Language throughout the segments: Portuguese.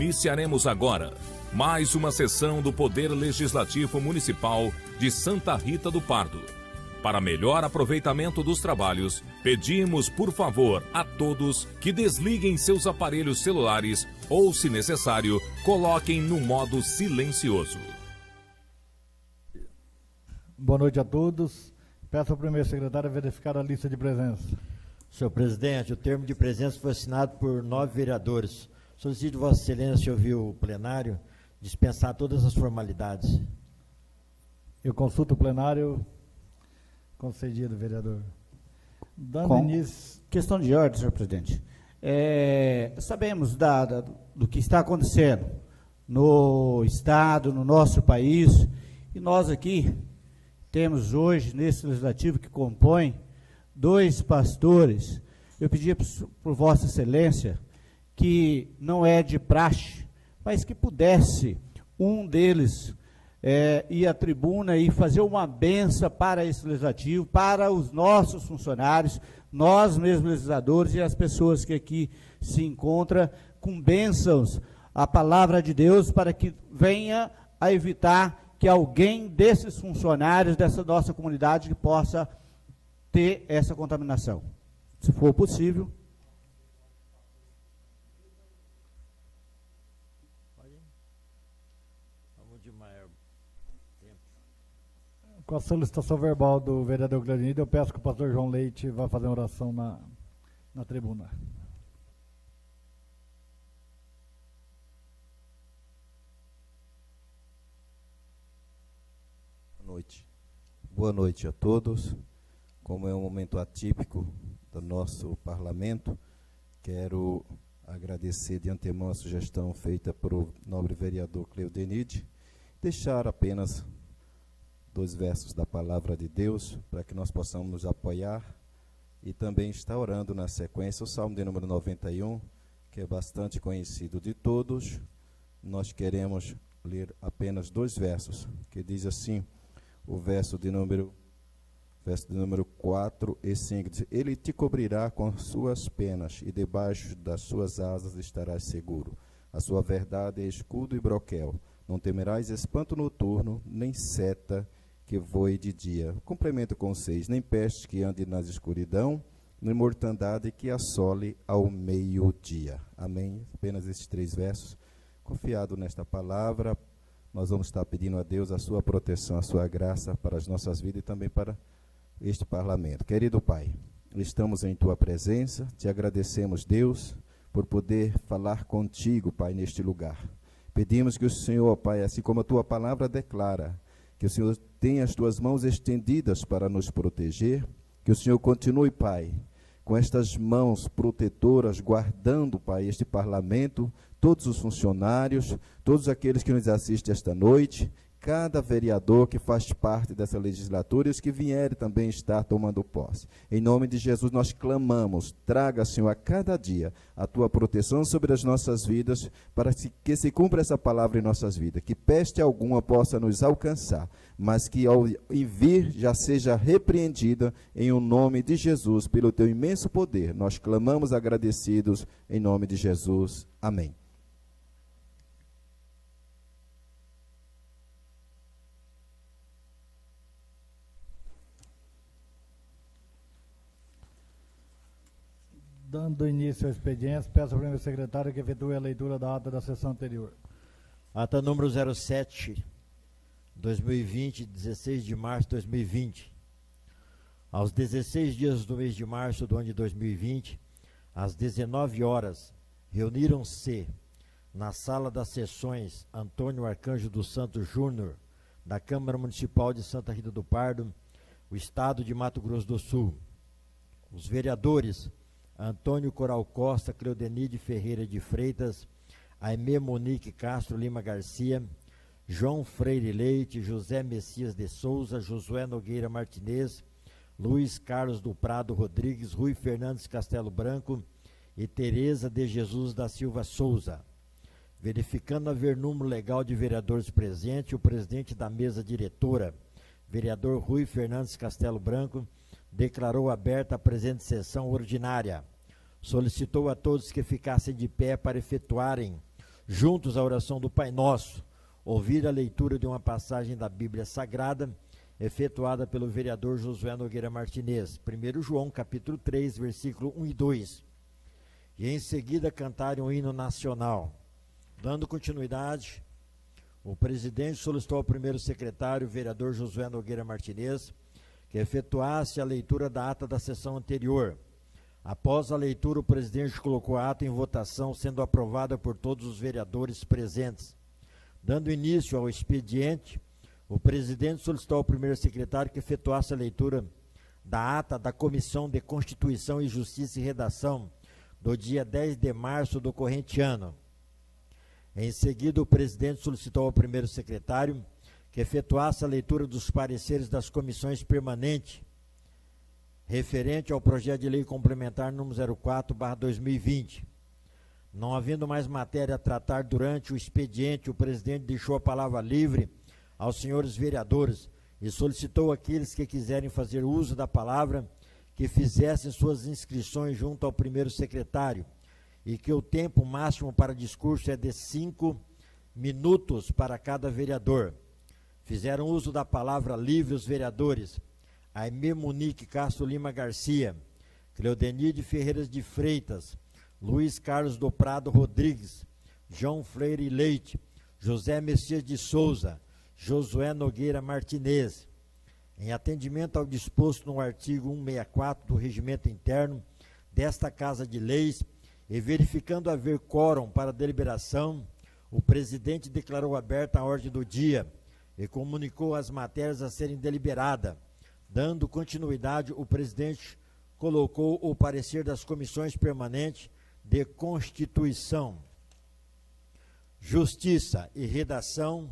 Iniciaremos agora mais uma sessão do Poder Legislativo Municipal de Santa Rita do Pardo. Para melhor aproveitamento dos trabalhos, pedimos, por favor, a todos que desliguem seus aparelhos celulares ou, se necessário, coloquem no modo silencioso. Boa noite a todos. Peço ao primeiro secretário a verificar a lista de presença. Senhor presidente, o termo de presença foi assinado por 9 vereadores. Solicito Vossa Excelência ouvir o plenário, dispensar todas as formalidades. Eu consulto o plenário. Concedido, vereador. Dando início... Questão de ordem, senhor presidente. Sabemos do que está acontecendo no Estado, no nosso país, e nós aqui temos hoje, nesse legislativo que compõe, 2 pastores. Eu pedi por Vossa Excelência que não é de praxe, mas que pudesse um deles ir à tribuna e fazer uma benção para esse legislativo, para os nossos funcionários, nós mesmos legisladores e as pessoas que aqui se encontram, com bênçãos a palavra de Deus, para que venha a evitar que alguém desses funcionários dessa nossa comunidade que possa ter essa contaminação. Se for possível. Com a solicitação verbal do vereador Claudinei, eu peço que o pastor João Leite vá fazer uma oração na tribuna. Boa noite a todos. Como é um momento atípico do nosso parlamento, quero agradecer de antemão a sugestão feita pelo nobre vereador Cleudenide, deixar apenas 2 versos da palavra de Deus, para que nós possamos nos apoiar, e também está orando na sequência o Salmo de número 91, que é bastante conhecido de todos. Nós queremos ler apenas 2 versos, que diz assim, o verso de número 4 e 5, diz, ele te cobrirá com suas penas, e debaixo das suas asas estarás seguro. A sua verdade é escudo e broquel. Não temerás espanto noturno, nem seta que voe de dia. Complemento com 6, nem peste que ande na escuridão, nem mortandade que assole ao meio-dia. Amém? Apenas esses 3 versos. Confiado nesta palavra, nós vamos estar pedindo a Deus a sua proteção, a sua graça para as nossas vidas e também para este parlamento. Querido Pai, estamos em Tua presença, te agradecemos, Deus, por poder falar contigo, Pai, neste lugar. Pedimos que o Senhor, Pai, assim como a Tua palavra declara, que o Senhor tenha as Tuas mãos estendidas para nos proteger, que o Senhor continue, Pai, com estas mãos protetoras, guardando, Pai, este parlamento, todos os funcionários, todos aqueles que nos assistem esta noite, cada vereador que faz parte dessa legislatura e os que vierem também estar tomando posse. Em nome de Jesus nós clamamos, traga, Senhor, a cada dia a Tua proteção sobre as nossas vidas, para que se cumpra essa palavra em nossas vidas, que peste alguma possa nos alcançar, mas que ao vir já seja repreendida em o nome de Jesus, pelo Teu imenso poder. Nós clamamos agradecidos em nome de Jesus. Amém. Dando início ao expediente, peço ao primeiro secretário que efetue a leitura da ata da sessão anterior. Ata número 07, 2020, 16 de março de 2020. Aos 16 dias do mês de março do ano de 2020, às 19 horas, reuniram-se na sala das sessões Antônio Arcanjo dos Santos Júnior, da Câmara Municipal de Santa Rita do Pardo, o Estado de Mato Grosso do Sul. Os vereadores Antônio Coral Costa, Cleudenide Ferreira de Freitas, Aimee Monique Castro Lima Garcia, João Freire Leite, José Messias de Souza, Josué Nogueira Martinez, Luiz Carlos do Prado Rodrigues, Rui Fernandes Castelo Branco e Tereza de Jesus da Silva Souza. Verificando haver número legal de vereadores presentes, o presidente da mesa diretora, vereador Rui Fernandes Castelo Branco, declarou aberta a presente sessão ordinária. Solicitou a todos que ficassem de pé para efetuarem juntos à oração do Pai Nosso, ouvir a leitura de uma passagem da Bíblia Sagrada, efetuada pelo vereador Josué Nogueira Martinez, 1 João capítulo 3, versículo 1 e 2, e em seguida cantarem o hino nacional. Dando continuidade, o presidente solicitou ao primeiro secretário, vereador Josué Nogueira Martinez, que efetuasse a leitura da ata da sessão anterior. Após a leitura, o presidente colocou a ata em votação, sendo aprovada por todos os vereadores presentes. Dando início ao expediente, o presidente solicitou ao primeiro secretário que efetuasse a leitura da ata da Comissão de Constituição e Justiça e Redação do dia 10 de março do corrente ano. Em seguida, o presidente solicitou ao primeiro secretário que efetuasse a leitura dos pareceres das comissões permanentes referente ao projeto de lei complementar número 04/2020. Não havendo mais matéria a tratar durante o expediente, o presidente deixou a palavra livre aos senhores vereadores e solicitou àqueles que quiserem fazer uso da palavra que fizessem suas inscrições junto ao primeiro secretário e que o tempo máximo para discurso é de 5 minutos para cada vereador. Fizeram uso da palavra livre os vereadores Aimee Munique Castro Lima Garcia, Cleodenide Ferreira de Freitas, Luiz Carlos do Prado Rodrigues, João Freire Leite, José Messias de Souza, Josué Nogueira Martinez. Em atendimento ao disposto no artigo 164 do Regimento Interno desta Casa de Leis e verificando haver quórum para deliberação, o presidente declarou aberta a ordem do dia e comunicou as matérias a serem deliberadas. Dando continuidade, o presidente colocou o parecer das comissões permanentes de Constituição, Justiça e Redação,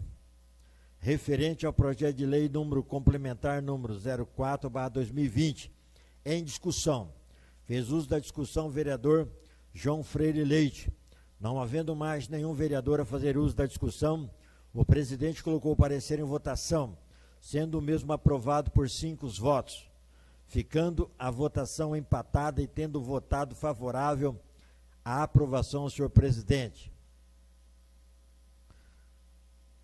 referente ao projeto de lei número complementar número 04/2020, em discussão. Fez uso da discussão o vereador João Freire Leite. Não havendo mais nenhum vereador a fazer uso da discussão, o presidente colocou o parecer em votação, sendo o mesmo aprovado por 5 votos, ficando a votação empatada e tendo votado favorável à aprovação, senhor presidente.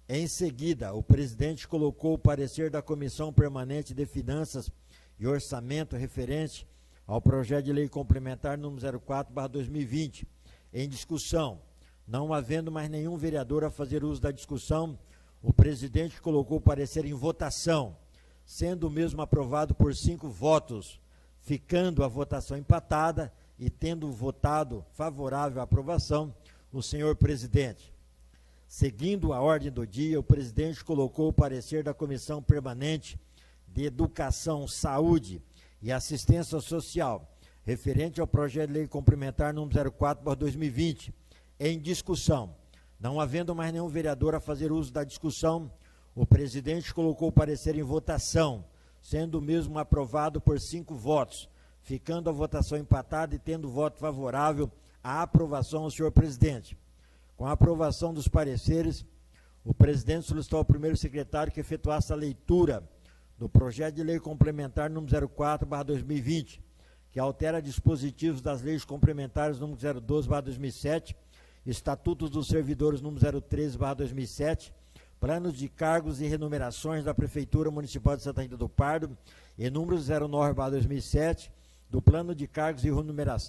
Em seguida, o presidente colocou o parecer da Comissão Permanente de Finanças e Orçamento referente ao projeto de lei complementar número 04/2020, em discussão. Não havendo mais nenhum vereador a fazer uso da discussão, o presidente colocou o parecer em votação, sendo o mesmo aprovado por 5 votos, ficando a votação empatada e tendo votado favorável à aprovação o senhor presidente. Seguindo a ordem do dia, o presidente colocou o parecer da Comissão Permanente de Educação, Saúde e Assistência Social, referente ao projeto de lei complementar número 04/2020, em discussão. Não havendo mais nenhum vereador a fazer uso da discussão, o presidente colocou o parecer em votação, sendo o mesmo aprovado por 5 votos, ficando a votação empatada e tendo voto favorável à aprovação ao senhor presidente. Com a aprovação dos pareceres, o presidente solicitou ao primeiro secretário que efetuasse a leitura do projeto de lei complementar número 04/2020, que altera dispositivos das leis complementares número 012/2007, Estatutos dos Servidores número 013/2007, Planos de Cargos e Remunerações da Prefeitura Municipal de Santa Rita do Pardo e número 09/2007, do Plano de Cargos e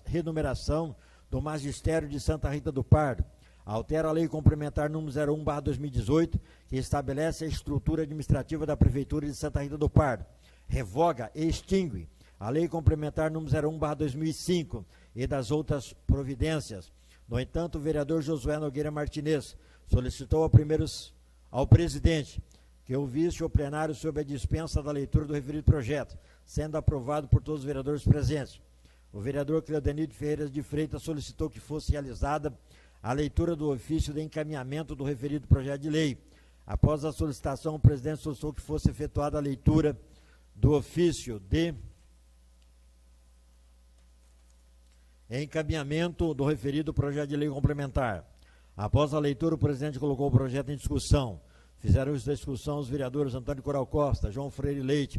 Remuneração do Magistério de Santa Rita do Pardo. Altera a Lei Complementar número 01/2018, que estabelece a estrutura administrativa da Prefeitura de Santa Rita do Pardo. Revoga e extingue a Lei Complementar número 01/2005 e das outras providências. No entanto, o vereador Josué Nogueira Martinez solicitou ao presidente que ouvisse o plenário sobre a dispensa da leitura do referido projeto, sendo aprovado por todos os vereadores presentes. O vereador Cleodenide Ferreira de Freitas solicitou que fosse realizada a leitura do ofício de encaminhamento do referido projeto de lei. Após a solicitação, o presidente solicitou que fosse efetuada a leitura do ofício de encaminhamento do referido projeto de lei complementar. Após a leitura, o presidente colocou o projeto em discussão. Fizeram uso da discussão os vereadores Antônio Coral Costa, João Freire Leite,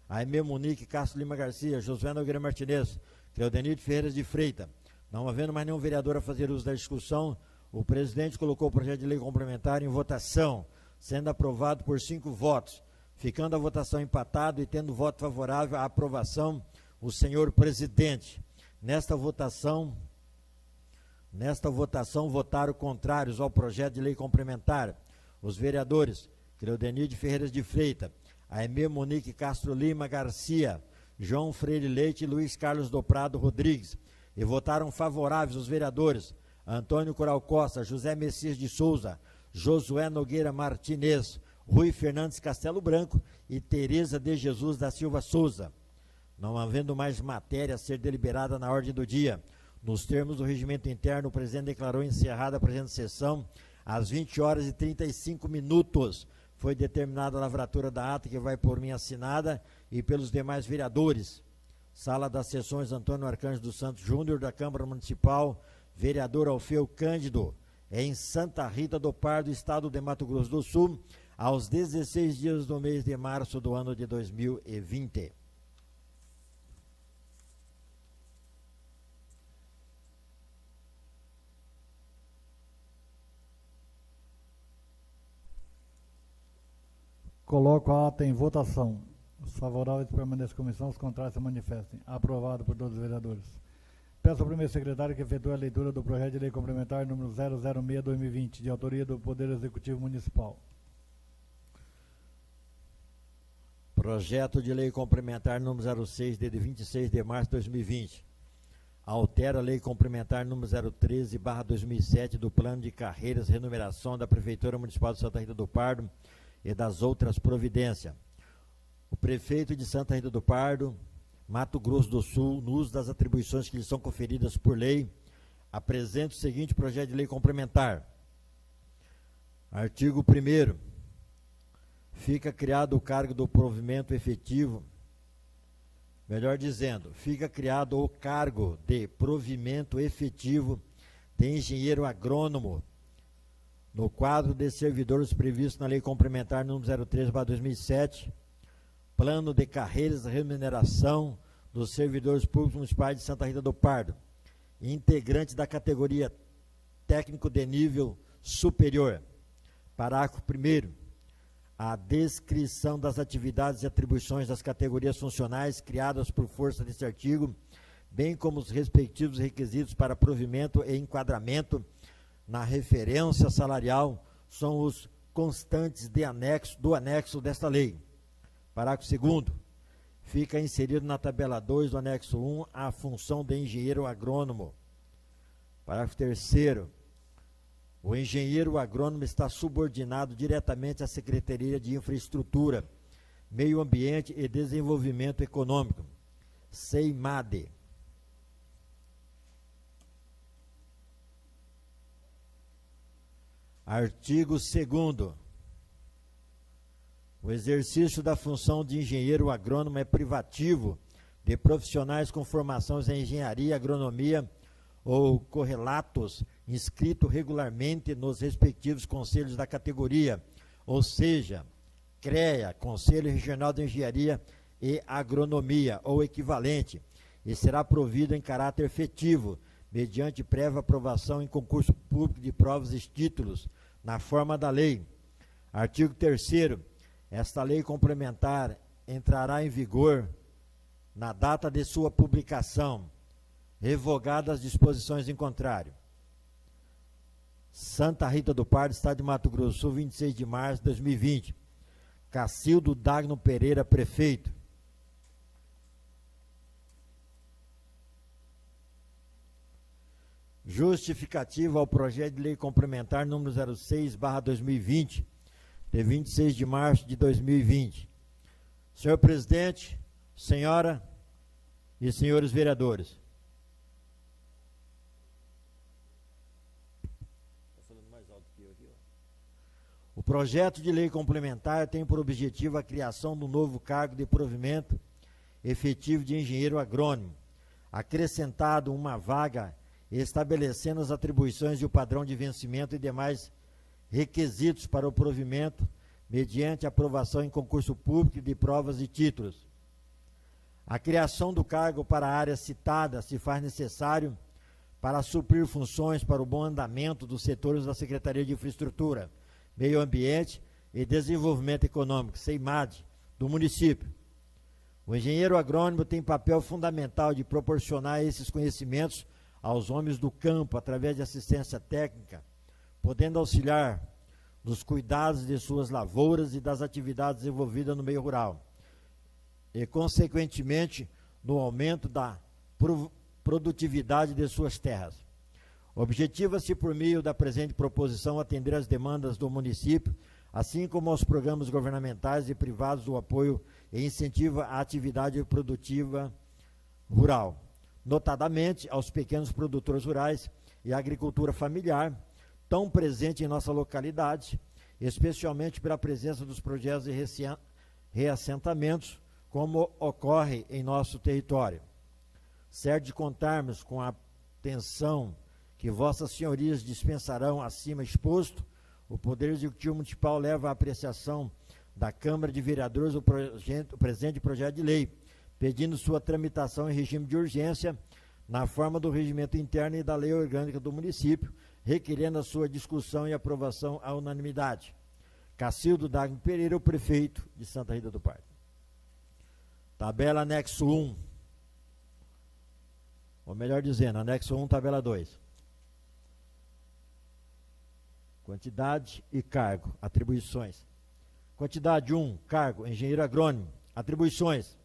Aimee Munique Castro Lima Garcia, Josué Nogueira Martinez, Cleodenide Ferreira de Freitas. Não havendo mais nenhum vereador a fazer uso da discussão, O presidente colocou o projeto de lei complementar em votação, sendo aprovado por 5 votos, ficando a votação empatada e tendo voto favorável à aprovação o senhor presidente. Nesta votação votaram contrários ao projeto de lei complementar os vereadores Cleodenir de Ferreira de Freitas, Aimee Monique Castro Lima Garcia, João Freire Leite e Luiz Carlos do Prado Rodrigues, e votaram favoráveis os vereadores Antônio Coral Costa, José Messias de Souza, Josué Nogueira Martinez, Rui Fernandes Castelo Branco e Tereza de Jesus da Silva Souza. Não havendo mais matéria a ser deliberada na ordem do dia, nos termos do regimento interno, o presidente declarou encerrada a presente sessão às 20h35. Foi determinada a lavratura da ata, que vai por mim assinada e pelos demais vereadores. Sala das Sessões Antônio Arcanjo dos Santos Júnior, da Câmara Municipal, vereador Alfeu Cândido, em Santa Rita do Pardo, estado de Mato Grosso do Sul, aos 16 dias do mês de março do ano de 2020. Coloco a ata em votação. Os favoráveis permaneçam em comissão, os contrários se manifestem. Aprovado por todos os vereadores. Peço ao primeiro secretário que efetue a leitura do projeto de lei complementar número 006/2020, de autoria do Poder Executivo Municipal. Projeto de lei complementar número 06, de 26 de março de 2020. Altera a lei complementar número 013/2007 do Plano de Carreiras e Renumeração da Prefeitura Municipal de Santa Rita do Pardo e das outras providências. O prefeito de Santa Rita do Pardo, Mato Grosso do Sul, no uso das atribuições que lhe são conferidas por lei, apresenta o seguinte projeto de lei complementar. Artigo 1º. Fica criado o cargo do provimento efetivo, melhor dizendo, fica criado o cargo de provimento efetivo de engenheiro agrônomo no quadro de servidores previsto na lei complementar número 03/2007, Plano de Carreiras e Remuneração dos Servidores Públicos Municipais de Santa Rita do Pardo, integrante da categoria técnico de nível superior. Parágrafo 1º. A descrição das atividades e atribuições das categorias funcionais criadas por força deste artigo, bem como os respectivos requisitos para provimento e enquadramento na referência salarial, são os constantes do anexo desta lei. Parágrafo 2º. Fica inserido na tabela 2 do anexo 1 a função de engenheiro agrônomo. Parágrafo 3º. O engenheiro agrônomo está subordinado diretamente à Secretaria de Infraestrutura, Meio Ambiente e Desenvolvimento Econômico, SEIMADE. Artigo 2º. O exercício da função de engenheiro agrônomo é privativo de profissionais com formações em engenharia, agronomia ou correlatos inscritos regularmente nos respectivos conselhos da categoria, ou seja, CREA, Conselho Regional de Engenharia e Agronomia, ou equivalente, e será provido em caráter efetivo, mediante prévia aprovação em concurso público de provas e títulos, na forma da lei. Artigo 3º. Esta lei complementar entrará em vigor na data de sua publicação, revogadas as disposições em contrário. Santa Rita do Pardo, Estado de Mato Grosso do Sul, 26 de março de 2020. Cacildo Dagno Pereira, prefeito. Justificativa ao projeto de lei complementar número 06/2020, de 26 de março de 2020. Senhor presidente, senhora e senhores vereadores. O projeto de lei complementar tem por objetivo a criação do novo cargo de provimento efetivo de engenheiro agrônomo, acrescentado uma vaga estabelecendo as atribuições e o padrão de vencimento e demais requisitos para o provimento, mediante aprovação em concurso público de provas e títulos. A criação do cargo para a área citada se faz necessário para suprir funções para o bom andamento dos setores da Secretaria de Infraestrutura, Meio Ambiente e Desenvolvimento Econômico, SEIMAD, do município. O engenheiro agrônomo tem papel fundamental de proporcionar esses conhecimentos aos homens do campo através de assistência técnica, podendo auxiliar nos cuidados de suas lavouras e das atividades desenvolvidas no meio rural, e, consequentemente, no aumento da produtividade de suas terras. Objetiva-se, por meio da presente proposição, atender às demandas do município, assim como aos programas governamentais e privados do apoio e incentivo à atividade produtiva rural, notadamente aos pequenos produtores rurais e à agricultura familiar, tão presente em nossa localidade, especialmente pela presença dos projetos de reassentamentos, como ocorre em nosso território. Certo de contarmos com a atenção que vossas senhorias dispensarão acima exposto, o Poder Executivo Municipal leva à apreciação da Câmara de Vereadores o presente projeto de lei, pedindo sua tramitação em regime de urgência, na forma do regimento interno e da lei orgânica do município, requerendo a sua discussão e aprovação à unanimidade. Cacildo Dagno Pereira, o prefeito de Santa Rita do Pardo. Tabela anexo 1. Ou melhor dizendo, anexo 1, tabela 2. Quantidade e cargo, atribuições. Quantidade 1, cargo, engenheiro agrônomo. Atribuições: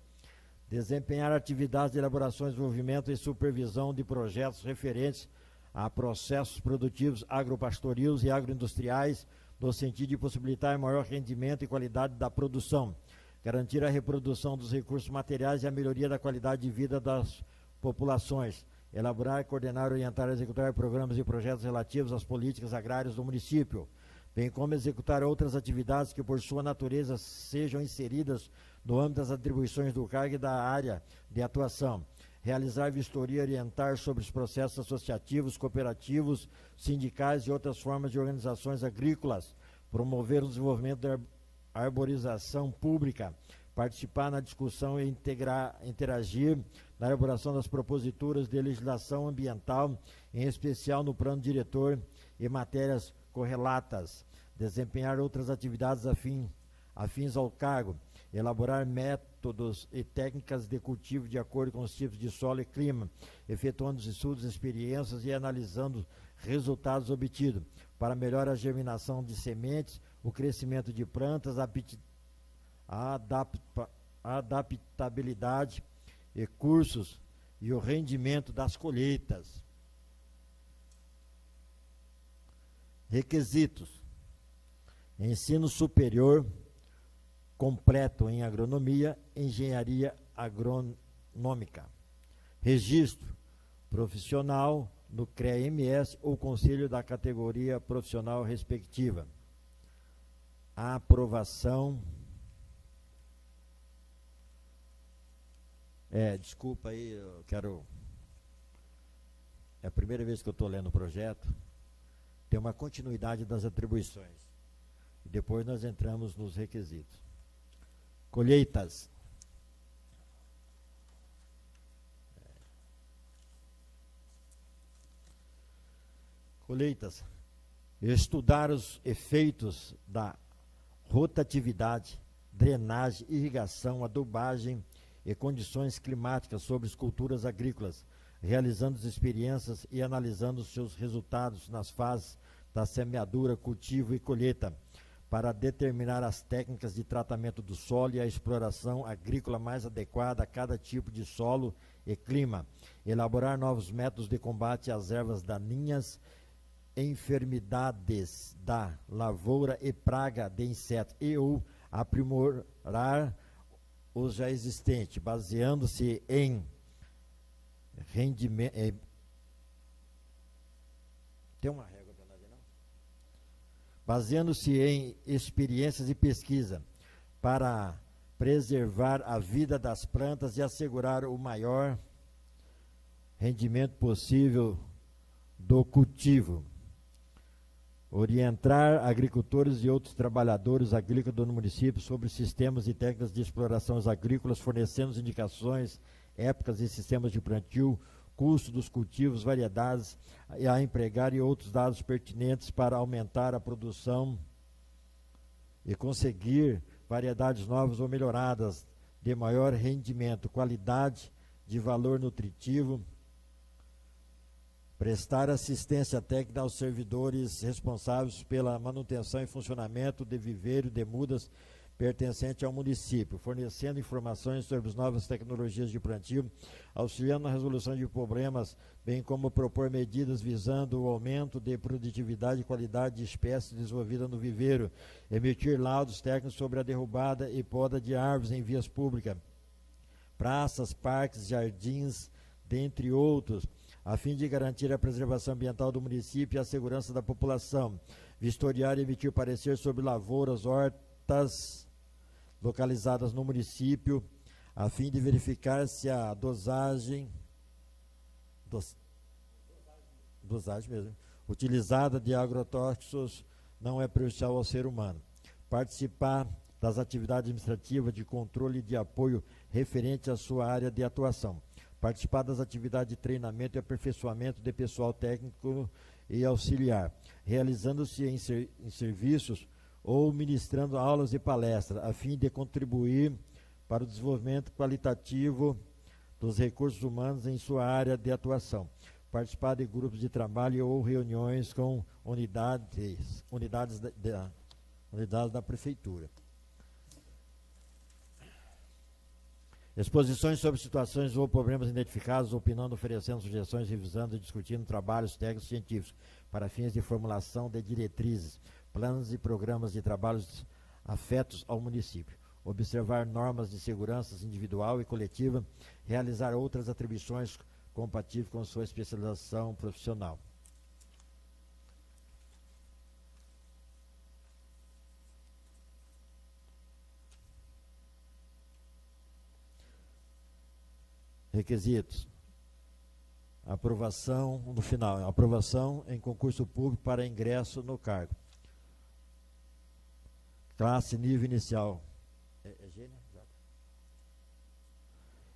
desempenhar atividades de elaboração, desenvolvimento e supervisão de projetos referentes a processos produtivos agropastorios e agroindustriais, no sentido de possibilitar maior rendimento e qualidade da produção, garantir a reprodução dos recursos materiais e a melhoria da qualidade de vida das populações, elaborar, coordenar, orientar e executar programas e projetos relativos às políticas agrárias do município, bem como executar outras atividades que, por sua natureza, sejam inseridas no âmbito das atribuições do cargo e da área de atuação, realizar vistoria e orientar sobre os processos associativos, cooperativos, sindicais e outras formas de organizações agrícolas, promover o desenvolvimento da arborização pública, participar na discussão e interagir na elaboração das proposituras de legislação ambiental, em especial no plano diretor e matérias correlatas, desempenhar outras atividades afins ao cargo, elaborar métodos e técnicas de cultivo de acordo com os tipos de solo e clima, efetuando estudos, experiências e analisando resultados obtidos, para melhorar a germinação de sementes, o crescimento de plantas, a adaptabilidade e cursos e o rendimento das colheitas. Requisitos: ensino superior completo em agronomia, engenharia agronômica. Registro profissional no CREA-MS ou conselho da categoria profissional respectiva. A aprovação. Desculpa aí, eu quero. É a primeira vez que eu estou lendo o projeto. Tem uma continuidade das atribuições. E depois nós entramos nos requisitos. Colheitas. Colheitas. Estudar os efeitos da rotatividade, drenagem, irrigação, adubagem e condições climáticas sobre as culturas agrícolas, realizando as experiências e analisando os seus resultados nas fases da semeadura, cultivo e colheita, para determinar as técnicas de tratamento do solo e a exploração agrícola mais adequada a cada tipo de solo e clima, elaborar novos métodos de combate às ervas daninhas, enfermidades da lavoura e praga de insetos, e ou aprimorar os já existentes, baseando-se em rendimento. Tem uma régua para nós, não? Baseando-se em experiências e pesquisa para preservar a vida das plantas e assegurar o maior rendimento possível do cultivo. Orientar agricultores e outros trabalhadores agrícolas do município sobre sistemas e técnicas de exploração agrícolas, fornecendo indicações, épocas e sistemas de plantio, custo dos cultivos, variedades a empregar e outros dados pertinentes para aumentar a produção e conseguir variedades novas ou melhoradas de maior rendimento, qualidade, de valor nutritivo, prestar assistência técnica aos servidores responsáveis pela manutenção e funcionamento de viveiro de mudas pertencente ao município, fornecendo informações sobre as novas tecnologias de plantio, auxiliando na resolução de problemas, bem como propor medidas visando o aumento de produtividade e qualidade de espécies desenvolvidas no viveiro, emitir laudos técnicos sobre a derrubada e poda de árvores em vias públicas, praças, parques, jardins, dentre outros, a fim de garantir a preservação ambiental do município e a segurança da população, vistoriar e emitir parecer sobre lavouras, hortas localizadas no município, a fim de verificar se a dosagem mesmo, utilizada de agrotóxicos não é prejudicial ao ser humano. Participar das atividades administrativas de controle e de apoio referente à sua área de atuação. Participar das atividades de treinamento e aperfeiçoamento de pessoal técnico e auxiliar, realizando-se em serviços ou ministrando aulas e palestras, a fim de contribuir para o desenvolvimento qualitativo dos recursos humanos em sua área de atuação. Participar de grupos de trabalho ou reuniões com unidades da prefeitura. Exposições sobre situações ou problemas identificados, opinando, oferecendo sugestões, revisando e discutindo trabalhos técnicos científicos para fins de formulação de diretrizes, planos e programas de trabalhos afetos ao município. Observar normas de segurança individual e coletiva, realizar outras atribuições compatíveis com sua especialização profissional. Requisitos. Aprovação no final. Aprovação em concurso público para ingresso no cargo. Classe nível inicial.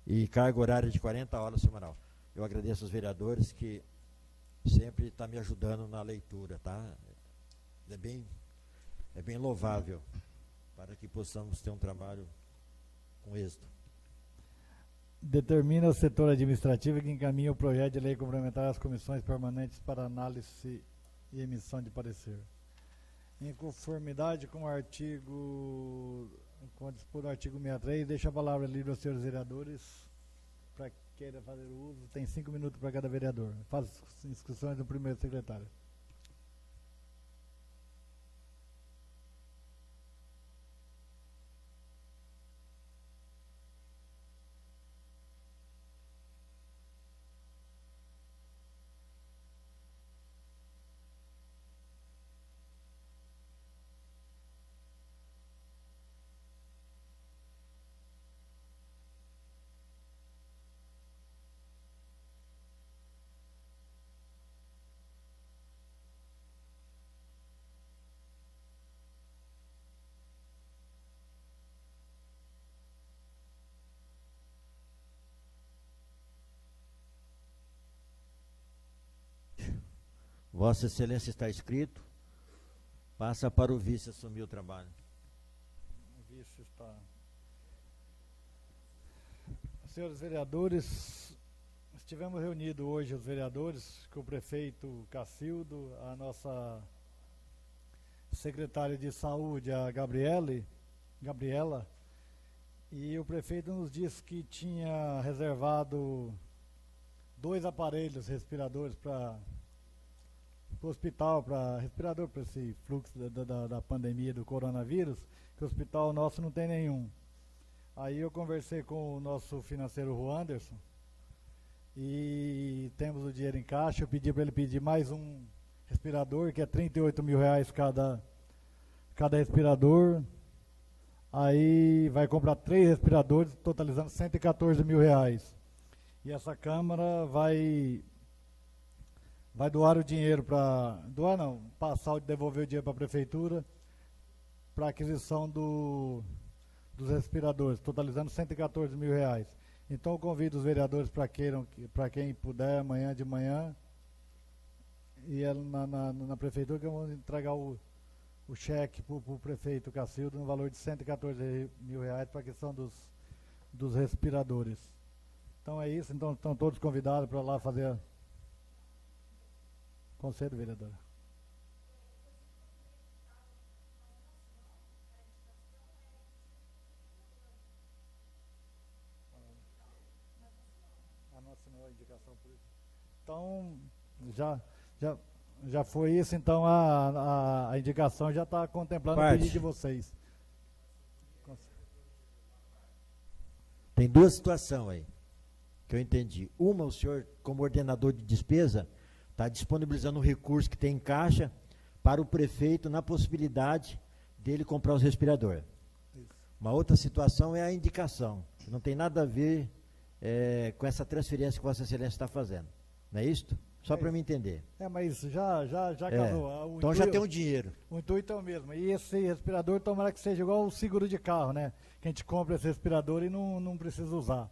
E carga horária de 40 horas semanal. Eu agradeço aos vereadores que sempre estão me ajudando na leitura, tá? É bem louvável para que possamos ter um trabalho com êxito. Determina o setor administrativo que encaminha o projeto de lei complementar às comissões permanentes para análise e emissão de parecer. Em conformidade com o artigo, com o dispor do artigo 63, deixa a palavra livre aos senhores vereadores para queira fazer o uso. Tem 5 minutos para cada vereador. Faz inscrições do primeiro secretário. Vossa Excelência está inscrito. Passa para o vice assumir o trabalho. O vice está. Senhores vereadores, estivemos reunidos hoje os vereadores com o prefeito Cacildo, a nossa secretária de saúde, a Gabriela, e o prefeito nos disse que tinha reservado 2 aparelhos respiradores para o hospital, para respirador, para esse fluxo da pandemia do coronavírus, que o hospital nosso não tem nenhum. Aí eu conversei com o nosso financeiro, o Anderson, e temos o dinheiro em caixa. Eu pedi para ele pedir mais um respirador, que é R$38 mil cada respirador. Aí vai comprar 3 respiradores, totalizando R$114 mil. E essa Câmara vai doar o dinheiro para... Doar não, devolver o dinheiro para a Prefeitura para aquisição dos respiradores, totalizando R$114 mil. Então eu convido os vereadores para quem puder, amanhã de manhã, e na prefeitura, que eu vou entregar o cheque para o prefeito Cacildo no valor de R$114 mil para a questão dos respiradores. Então é isso, então estão todos convidados para lá fazer. Conselho, vereadora. Não assinou a indicação por isso. Então, já foi isso, então a indicação já está contemplando o pedido de vocês. Tem duas situações aí, que eu entendi. Uma, o senhor, como ordenador de despesa, está disponibilizando um recurso que tem em caixa para o prefeito na possibilidade dele comprar os respiradores. Uma outra situação é a indicação, que não tem nada a ver com essa transferência que Vossa Excelência está fazendo. Não é isso? Só para me entender. Mas já casou. Então já tem o dinheiro. O intuito é o mesmo. E esse respirador, tomara que seja igual o seguro de carro, né? Que a gente compra esse respirador e não precisa usar.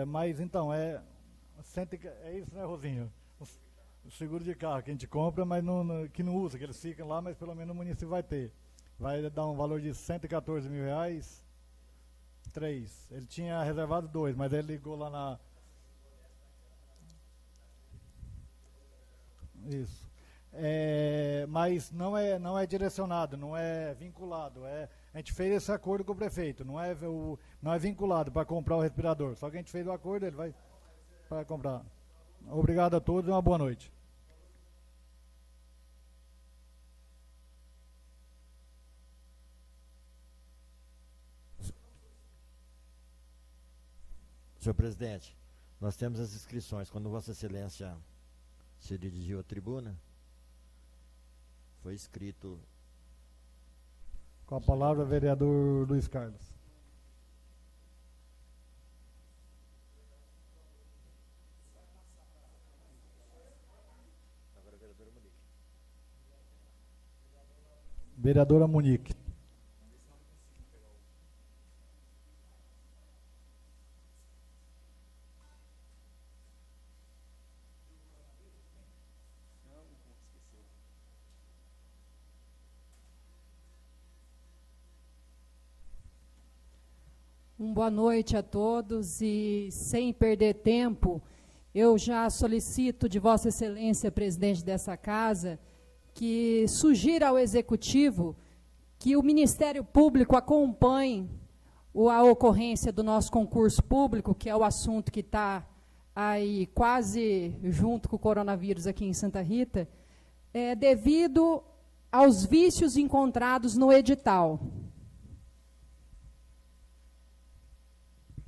Mas então, é isso, né, Rosinho? O seguro de carro que a gente compra, mas que não usa, que eles ficam lá, mas pelo menos o município vai ter. Vai dar um valor de R$114 mil. 3. Ele tinha reservado 2, mas ele ligou lá na... Isso. Mas não é direcionado, não é vinculado. A gente fez esse acordo com o prefeito, não é vinculado para comprar o respirador. Só que a gente fez o acordo, ele vai comprar. Obrigado a todos e uma boa noite. Senhor presidente, nós temos as inscrições. Quando Vossa Excelência se dirigiu à tribuna, foi escrito... Com a palavra, vereador Luiz Carlos. Vereadora Monique. Boa noite a todos e, sem perder tempo, eu já solicito de Vossa Excelência, presidente dessa casa, que sugira ao Executivo que o Ministério Público acompanhe a ocorrência do nosso concurso público, que é o assunto que está aí quase junto com o coronavírus aqui em Santa Rita, devido aos vícios encontrados no edital.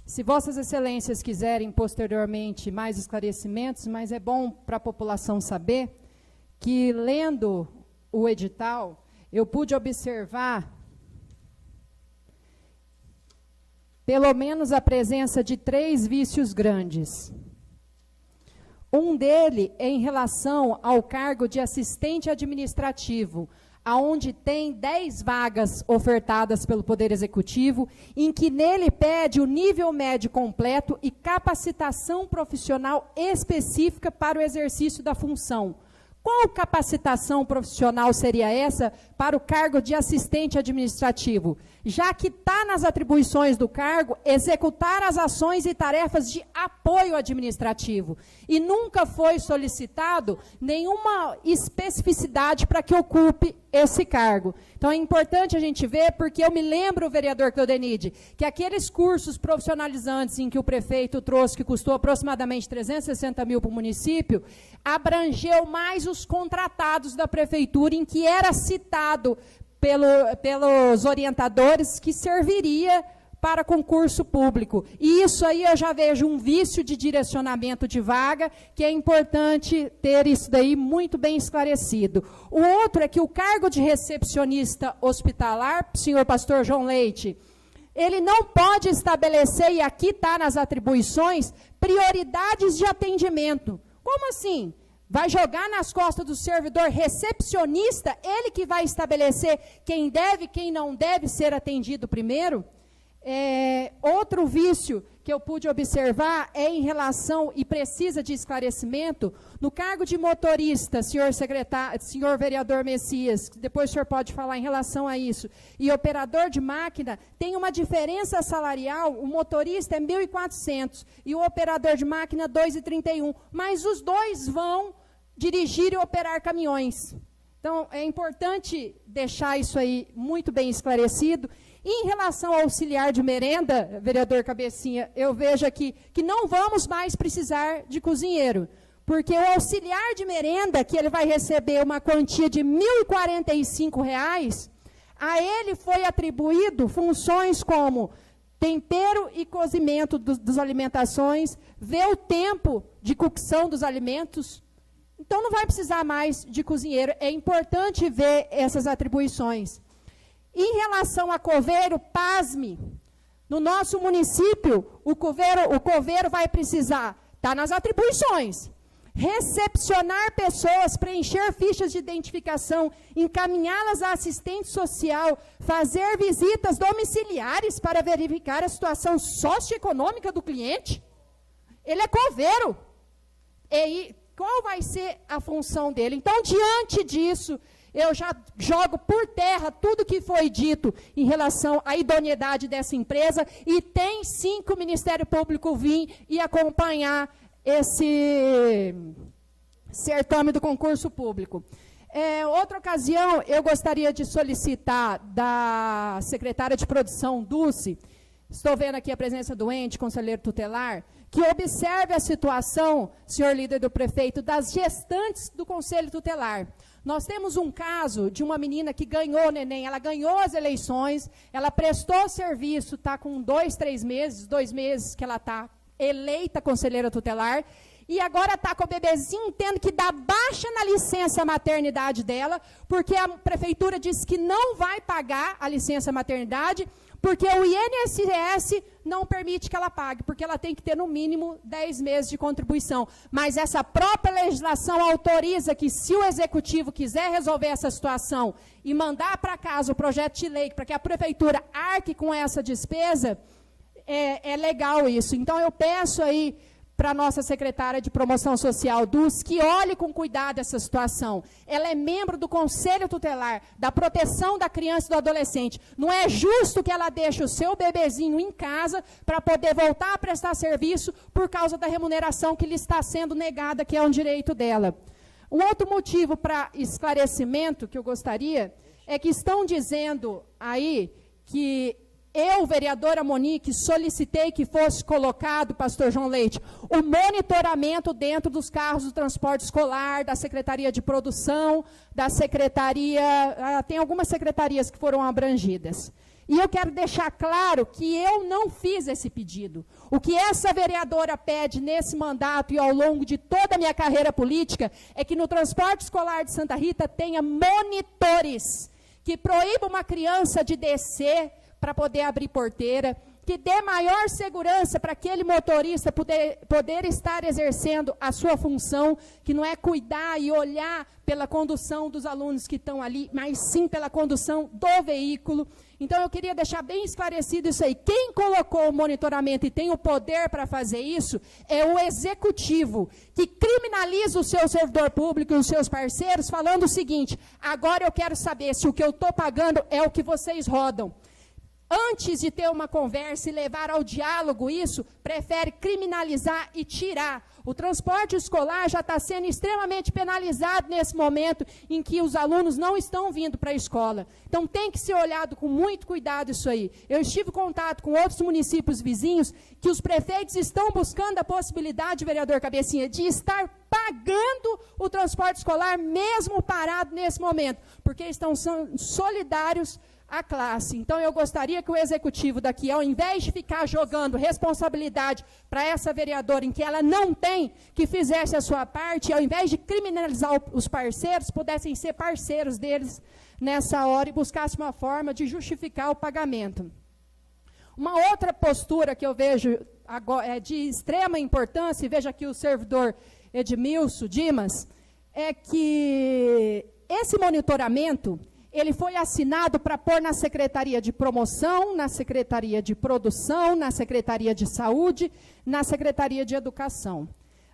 Se Vossas Excelências quiserem posteriormente mais esclarecimentos, mas é bom para a população saber que, lendo o edital, eu pude observar pelo menos a presença de 3 vícios grandes. Um dele é em relação ao cargo de assistente administrativo, aonde tem 10 vagas ofertadas pelo Poder Executivo, em que nele pede o nível médio completo e capacitação profissional específica para o exercício da função. Qual capacitação profissional seria essa para o cargo de assistente administrativo? Já que está nas atribuições do cargo, executar as ações e tarefas de apoio administrativo. E nunca foi solicitado nenhuma especificidade para que ocupe esse cargo. Então é importante a gente ver, porque eu me lembro, vereador Cleudenide, que aqueles cursos profissionalizantes em que o prefeito trouxe, que custou aproximadamente 360 mil para o município, abrangeu mais os contratados da prefeitura, em que era citado pelos orientadores que serviria para concurso público. E isso aí eu já vejo um vício de direcionamento de vaga, que é importante ter isso daí muito bem esclarecido. O outro é que o cargo de recepcionista hospitalar, senhor pastor João Leite, ele não pode estabelecer, e aqui está nas atribuições, prioridades de atendimento. Como assim? Vai jogar nas costas do servidor recepcionista, ele que vai estabelecer quem deve e quem não deve ser atendido primeiro? Outro vício que eu pude observar é em relação, e precisa de esclarecimento, no cargo de motorista, senhor vereador Messias, depois o senhor pode falar em relação a isso, e operador de máquina, tem uma diferença salarial, o motorista é 1.400 e o operador de máquina 2.031, mas os dois vão dirigir e operar caminhões. Então, é importante deixar isso aí muito bem esclarecido. Em relação ao auxiliar de merenda, vereador Cabecinha, eu vejo aqui que não vamos mais precisar de cozinheiro, porque o auxiliar de merenda, que ele vai receber uma quantia de R$ 1.045, a ele foi atribuído funções como tempero e cozimento das alimentações, ver o tempo de cocção dos alimentos. Então, não vai precisar mais de cozinheiro. É importante ver essas atribuições. Em relação a coveiro, pasme, no nosso município, o coveiro vai precisar, está nas atribuições, recepcionar pessoas, preencher fichas de identificação, encaminhá-las a assistente social, fazer visitas domiciliares para verificar a situação socioeconômica do cliente. Ele é coveiro. E qual vai ser a função dele? Então, diante disso, eu já jogo por terra tudo que foi dito em relação à idoneidade dessa empresa e tem sim que o Ministério Público vir e acompanhar esse certame do concurso público. Outra ocasião, eu gostaria de solicitar da secretária de produção, Dulce, estou vendo aqui a presença do ente, conselheiro tutelar, que observe a situação, senhor líder do prefeito, das gestantes do conselho tutelar. Nós temos um caso de uma menina que ganhou o neném, ela ganhou as eleições, ela prestou serviço, está com 2 meses que ela está eleita conselheira tutelar, e agora está com o bebezinho, tendo que dar baixa na licença maternidade dela, porque a prefeitura disse que não vai pagar a licença maternidade, porque o INSS não permite que ela pague, porque ela tem que ter no mínimo 10 meses de contribuição. Mas essa própria legislação autoriza que, se o executivo quiser resolver essa situação e mandar para casa o projeto de lei para que a prefeitura arque com essa despesa, é legal isso. Então, eu peço aí para a nossa secretária de Promoção Social, Dulce, que olhe com cuidado essa situação. Ela é membro do Conselho Tutelar, da proteção da criança e do adolescente. Não é justo que ela deixe o seu bebezinho em casa para poder voltar a prestar serviço por causa da remuneração que lhe está sendo negada, que é um direito dela. Um outro motivo para esclarecimento que eu gostaria é que estão dizendo aí que eu, vereadora Monique, solicitei que fosse colocado, pastor João Leite, o monitoramento dentro dos carros do transporte escolar, da Secretaria de Produção, da Secretaria... tem algumas secretarias que foram abrangidas. E eu quero deixar claro que eu não fiz esse pedido. O que essa vereadora pede nesse mandato e ao longo de toda a minha carreira política é que no transporte escolar de Santa Rita tenha monitores que proíbam uma criança de descer para poder abrir porteira, que dê maior segurança para aquele motorista poder estar exercendo a sua função, que não é cuidar e olhar pela condução dos alunos que estão ali, mas sim pela condução do veículo. Então, eu queria deixar bem esclarecido isso aí. Quem colocou o monitoramento e tem o poder para fazer isso é o executivo, que criminaliza o seu servidor público e os seus parceiros, falando o seguinte: agora eu quero saber se o que eu estou pagando é o que vocês rodam. Antes de ter uma conversa e levar ao diálogo isso, prefere criminalizar e tirar. O transporte escolar já está sendo extremamente penalizado nesse momento em que os alunos não estão vindo para a escola. Então, tem que ser olhado com muito cuidado isso aí. Eu estive em contato com outros municípios vizinhos que os prefeitos estão buscando a possibilidade, vereador Cabecinha, de estar pagando o transporte escolar mesmo parado nesse momento, porque estão sendo solidários a classe. Então, eu gostaria que o executivo daqui, ao invés de ficar jogando responsabilidade para essa vereadora em que ela não tem, que fizesse a sua parte, ao invés de criminalizar os parceiros, pudessem ser parceiros deles nessa hora e buscasse uma forma de justificar o pagamento. Uma outra postura que eu vejo agora, de extrema importância, e veja aqui o servidor Edmilson Dimas, é que esse monitoramento ele foi assinado para pôr na Secretaria de Promoção, na Secretaria de Produção, na Secretaria de Saúde, na Secretaria de Educação.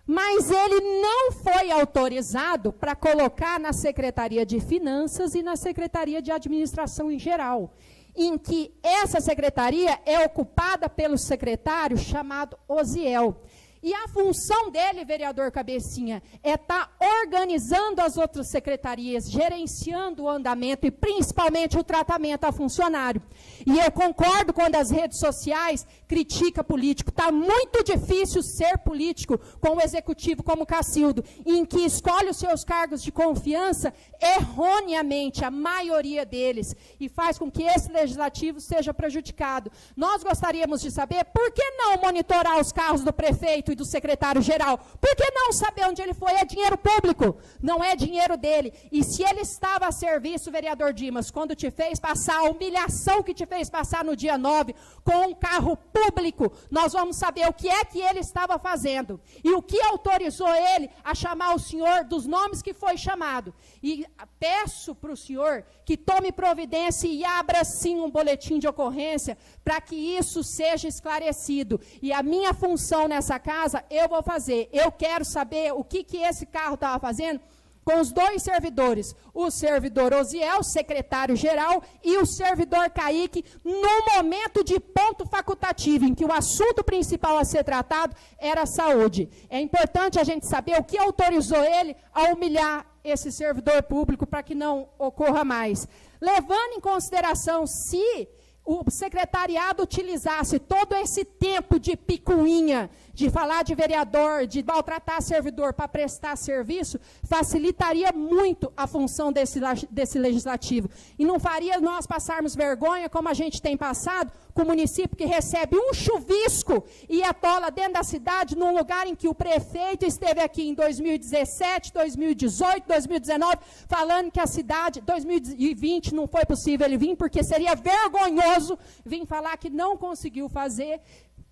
Mas ele não foi autorizado para colocar na Secretaria de Finanças e na Secretaria de Administração em geral, em que essa secretaria é ocupada pelo secretário chamado Osiel. E a função dele, vereador Cabecinha, é estar organizando as outras secretarias, gerenciando o andamento e principalmente o tratamento a funcionário. E eu concordo quando as redes sociais criticam político. Está muito difícil ser político com o executivo como Cacildo, em que escolhe os seus cargos de confiança erroneamente, a maioria deles, e faz com que esse legislativo seja prejudicado. Nós gostaríamos de saber por que não monitorar os carros do prefeito e do secretário-geral? Por que não saber onde ele foi? É dinheiro público, não é dinheiro dele. E se ele estava a serviço, vereador Dimas, quando te fez passar a humilhação que te fez passar no dia 9, com um carro público, nós vamos saber o que é que ele estava fazendo. E o que autorizou ele a chamar o senhor dos nomes que foi chamado. E peço para o senhor que tome providência e abra sim um boletim de ocorrência para que isso seja esclarecido. E a minha função nessa casa, eu vou fazer. Eu quero saber o que esse carro estava fazendo com os dois servidores, o servidor Osiel, secretário-geral, e o servidor Kaique, no momento de ponto facultativo, em que o assunto principal a ser tratado era a saúde. É importante a gente saber o que autorizou ele a humilhar esse servidor público para que não ocorra mais. Levando em consideração, se o secretariado utilizasse todo esse tempo de picuinha, de falar de vereador, de maltratar servidor para prestar serviço, facilitaria muito a função desse legislativo. E não faria nós passarmos vergonha, como a gente tem passado, com o município que recebe um chuvisco e atola dentro da cidade, num lugar em que o prefeito esteve aqui em 2017, 2018, 2019, falando que a cidade, 2020 não foi possível ele vir, porque seria vergonhoso vir falar que não conseguiu fazer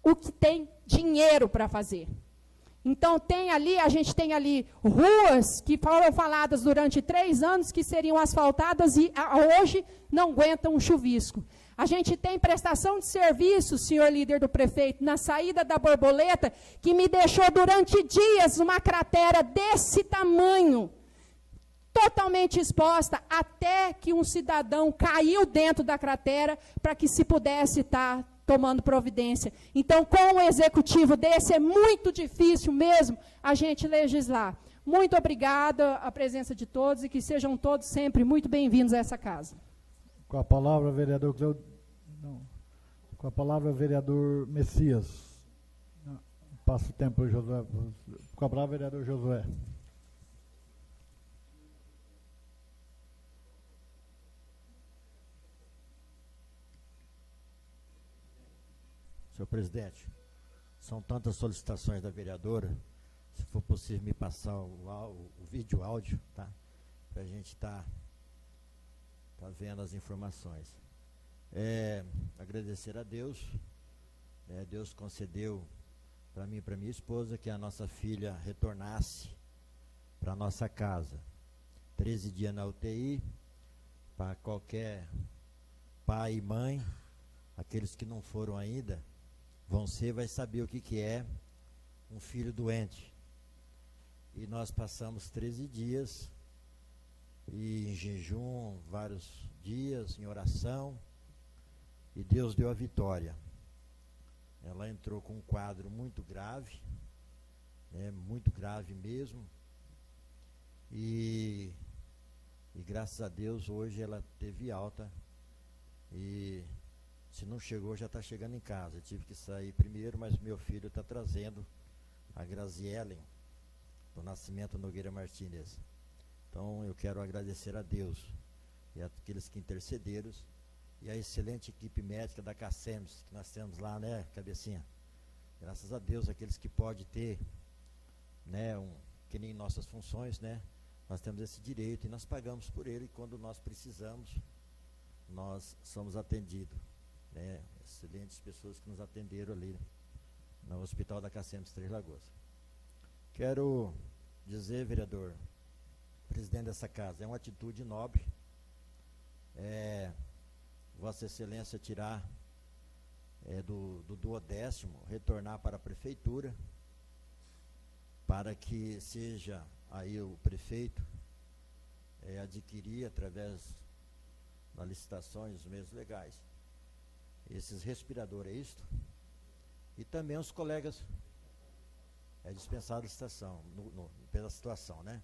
o que tem dinheiro para fazer. Então, a gente tem ali ruas que foram faladas durante 3 anos que seriam asfaltadas e hoje não aguentam um chuvisco. A gente tem prestação de serviço, senhor líder do prefeito, na saída da Borboleta, que me deixou durante dias uma cratera desse tamanho, totalmente exposta, até que um cidadão caiu dentro da cratera para que se pudesse estar tomando providência. Então, com um executivo desse, é muito difícil mesmo a gente legislar. Muito obrigada a presença de todos e que sejam todos sempre muito bem-vindos a essa casa. Com a palavra, vereador Cleudo. Não. Com a palavra, vereador Messias. Passa o tempo, Josué. Com a palavra, vereador Josué. Senhor presidente, são tantas solicitações da vereadora, se for possível me passar o vídeo áudio, tá? Para a gente tá vendo as informações. Agradecer a Deus, Deus concedeu para mim e para minha esposa que a nossa filha retornasse para a nossa casa. 13 dias na UTI, para qualquer pai e mãe, aqueles que não foram ainda, vai saber o que é um filho doente. E nós passamos 13 dias, e em jejum, vários dias, em oração, e Deus deu a vitória. Ela entrou com um quadro muito grave, muito grave mesmo, e graças a Deus hoje ela teve alta, e se não chegou, já está chegando em casa. Eu tive que sair primeiro, mas meu filho está trazendo a Grazielen, do Nascimento Nogueira Martínez. Então, eu quero agradecer a Deus e aqueles que intercederam e a excelente equipe médica da CACEMS, que nós temos lá, né, Cabecinha? Graças a Deus, aqueles que podem ter, que nem nossas funções, nós temos esse direito e nós pagamos por ele, e quando nós precisamos, nós somos atendidos. Excelentes pessoas que nos atenderam ali no Hospital da CACEMS Três Lagoas. Quero dizer, vereador, presidente dessa casa, é uma atitude nobre, Vossa Excelência tirar do 12º, retornar para a Prefeitura, para que seja aí o prefeito adquirir, através das licitações, os meios legais, esses respiradores, é isto? E também os colegas dispensados a licitação, pela situação, né?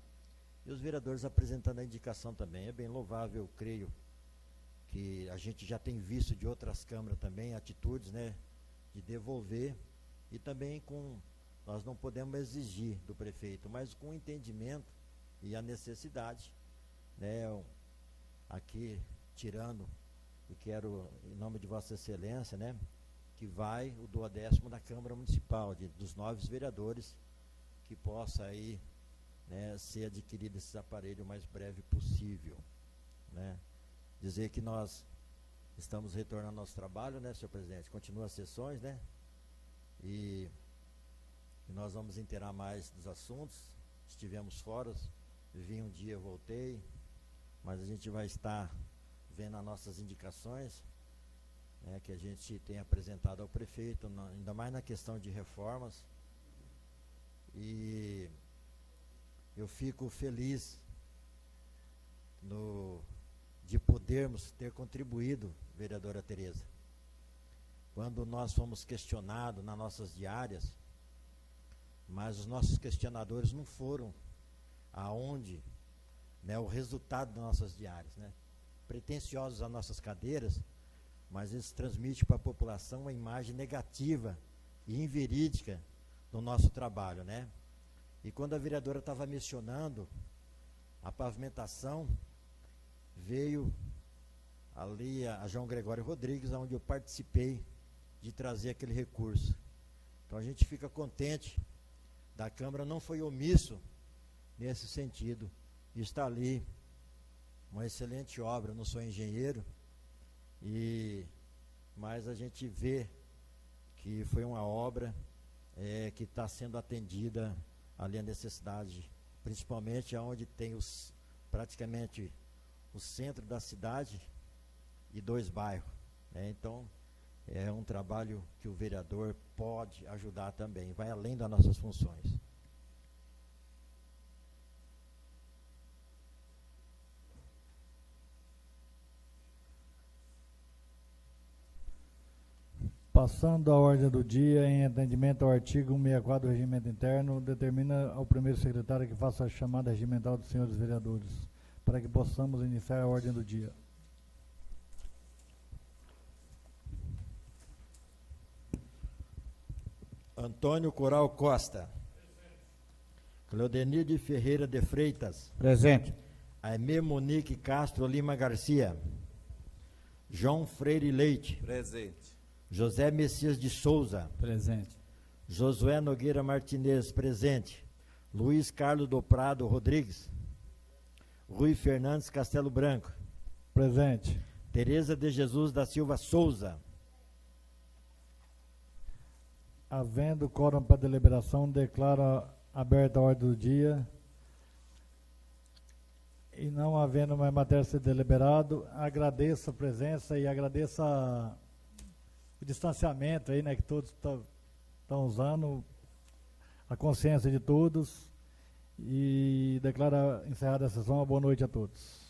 E os vereadores apresentando a indicação também. É bem louvável, creio, que a gente já tem visto de outras câmaras também, atitudes, né, de devolver, e também nós não podemos exigir do prefeito, mas com o entendimento e a necessidade, né, aqui tirando, e quero, em nome de Vossa Excelência, né, que vai o 12º da Câmara Municipal, dos 9 vereadores, que possa aí, né, ser adquirido esse aparelho o mais breve possível, né. Dizer que nós estamos retornando ao nosso trabalho, né, senhor presidente? Continua as sessões, né? E nós vamos inteirar mais dos assuntos. Estivemos fora, vim um dia, voltei, mas a gente vai estar vendo as nossas indicações, né, que a gente tem apresentado ao prefeito, ainda mais na questão de reformas. E eu fico feliz de podermos ter contribuído, vereadora Tereza. Quando nós fomos questionados nas nossas diárias, mas os nossos questionadores não foram aonde, né, o resultado das nossas diárias, né, pretensiosos às nossas cadeiras, mas eles transmitem para a população uma imagem negativa e inverídica do nosso trabalho, né? E quando a vereadora estava mencionando a pavimentação, veio ali a João Gregório Rodrigues, onde eu participei de trazer aquele recurso. Então a gente fica contente da Câmara, não foi omisso nesse sentido. Está ali uma excelente obra, eu não sou engenheiro, mas a gente vê que foi uma obra que está sendo atendida ali a necessidade, principalmente onde tem praticamente o centro da cidade e 2 bairros, né? Então é um trabalho que o vereador pode ajudar também, vai além das nossas funções. Passando a ordem do dia, em atendimento ao artigo 164 do Regimento Interno, determina ao primeiro secretário que faça a chamada regimental dos senhores vereadores, para que possamos iniciar a ordem do dia. Antônio Coral Costa. Cleodenir de Ferreira de Freitas. Presente. Aimee Monique Castro Lima Garcia. João Freire Leite. Presente. José Messias de Souza. Presente. Josué Nogueira Martinez. Presente. Luiz Carlos do Prado Rodrigues. Rui Fernandes Castelo Branco. Presente. Tereza de Jesus da Silva Souza. Havendo quórum para deliberação, declaro aberta a ordem do dia. E não havendo mais matéria a ser deliberado, agradeço a presença e agradeço o distanciamento aí, né, que todos estão usando, a consciência de todos, e declaro encerrada a sessão. Uma boa noite a todos.